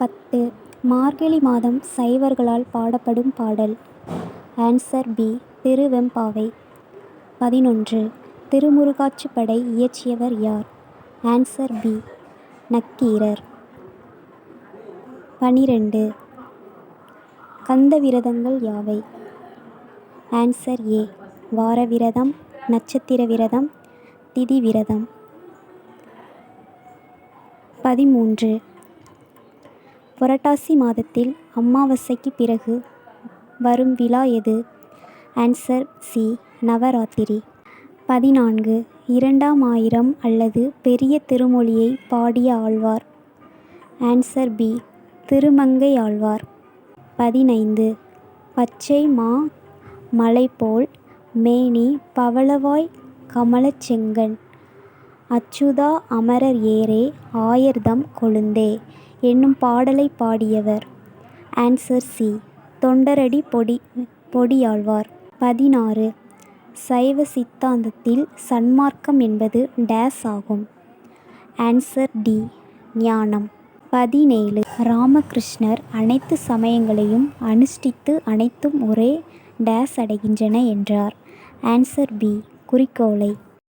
10. மார்கழி மாதம் சைவர்களால் பாடப்படும் பாடல். Answer B. Thiruvempavai. 11. Thirumurugaatruppadai இயற்றியவர் யார்? Answer B. நக்கீரர். 12. கந்த விரதங்கள் யாவை? Answer A. வார விரதம், நட்சத்திர விரதம், திதி விரதம். 13. புரட்டாசி மாதத்தில் அமாவாசைக்கு பிறகு வரும் விழா எது? Answer C. நவராத்திரி. 14. இரண்டாம் ஆயிரம் அல்லது பெரிய திருமொழியை பாடிய ஆழ்வார்? Answer B. திருமங்கை ஆழ்வார். 15. பச்சை மா மலைபோல் மேனி பவளவாய் கமலச் செங்கண் அச்சுதா அமரர் ஏரே ஆயர்தம் கொழுந்தே என்னும் பாடலை பாடியவர்? Answer C. தொண்டரடி பொடியாழ்வார். 16. சைவ சித்தாந்தத்தில் சன்மார்க்கம் என்பது டேஸ் ஆகும்? Answer D. ஞானம். 17. ராமகிருஷ்ணர் அனைத்து சமயங்களையும் அனுஷ்டித்து அனைத்தும் ஒரே டேஸ் அடைகின்றன என்றார்? Answer B. குறிக்கோளை.